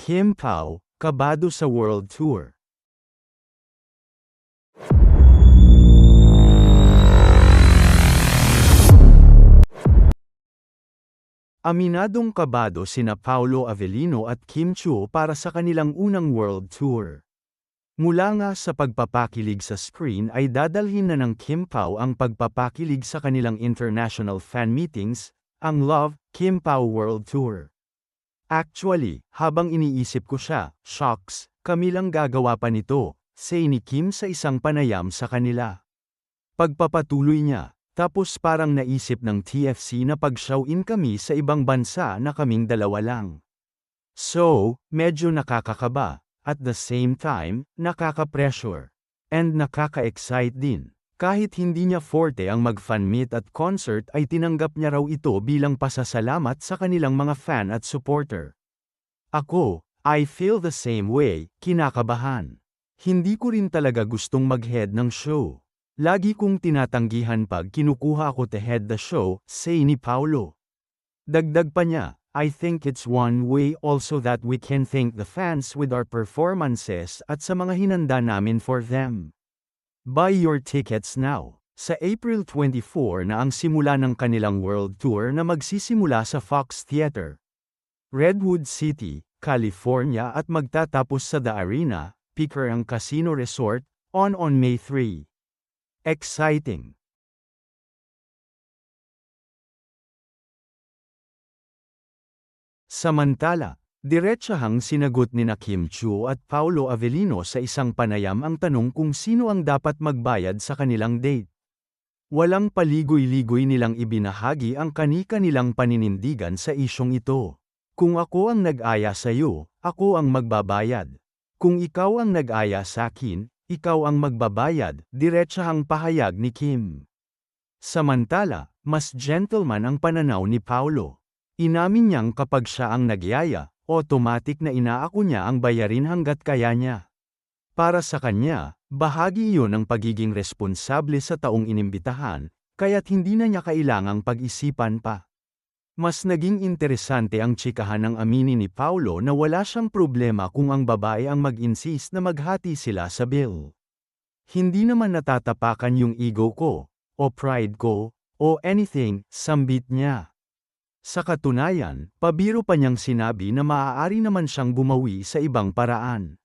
Kim Pao, kabado sa World Tour. Aminadong kabado sina Paolo Avellino at Kim Chiu para sa kanilang unang World Tour. Mula nga sa pagpapakilig sa screen ay dadalhin na ng Kim Pao ang pagpapakilig sa kanilang international fan meetings, ang Love, Kim Pao World Tour. Actually, habang iniisip ko siya, shocks, kami lang gagawa pa nito, say ni Kim sa isang panayam sa kanila. Pagpapatuloy niya, tapos parang naisip ng TFC na pag-show-in kami sa ibang bansa na kaming dalawa lang. So, medyo nakakakaba, at the same time, nakaka-pressure. And nakaka-excite din. Kahit hindi niya forte ang mag-fan meet at concert ay tinanggap niya raw ito bilang pasasalamat sa kanilang mga fan at supporter. Ako, I feel the same way, kinakabahan. Hindi ko rin talaga gustong mag-head ng show. Lagi kong tinatanggihan pag kinukuha ako to head the show, say ni Paolo. Dagdag pa niya, I think it's one way also that we can thank the fans with our performances at sa mga hinanda namin for them. Buy your tickets now. Sa April 24 na ang simula ng kanilang world tour na magsisimula sa Fox Theater, Redwood City, California at magtatapos sa The Arena, Pickering Casino Resort, on May 3. Exciting! Samantala, diretsahang sinagot nina Kim Chiu at Paolo Avellino sa isang panayam ang tanong kung sino ang dapat magbayad sa kanilang date. Walang paligoy-ligoy nilang ibinahagi ang kani-kanilang paninindigan sa isyong ito. Kung ako ang nag-aya sa iyo, ako ang magbabayad. Kung ikaw ang nag-aya sa akin, ikaw ang magbabayad, diretsahang pahayag ni Kim. Samantala, mas gentleman ang pananaw ni Paolo. Inamin niyang kapag siya ang nagyaya, automatic na inaako niya ang bayarin hanggat kaya niya. Para sa kanya, bahagi iyon ng pagiging responsable sa taong inimbitahan, kaya't hindi na niya kailangang pag-isipan pa. Mas naging interesante ang tsikahan ng aminin ni Paolo na wala siyang problema kung ang babae ang mag-insist na maghati sila sa bill. Hindi naman natatapakan yung ego ko, o pride ko, o anything, sambit niya. Sa katunayan, pabiro pa niyang sinabi na maaari naman siyang bumawi sa ibang paraan.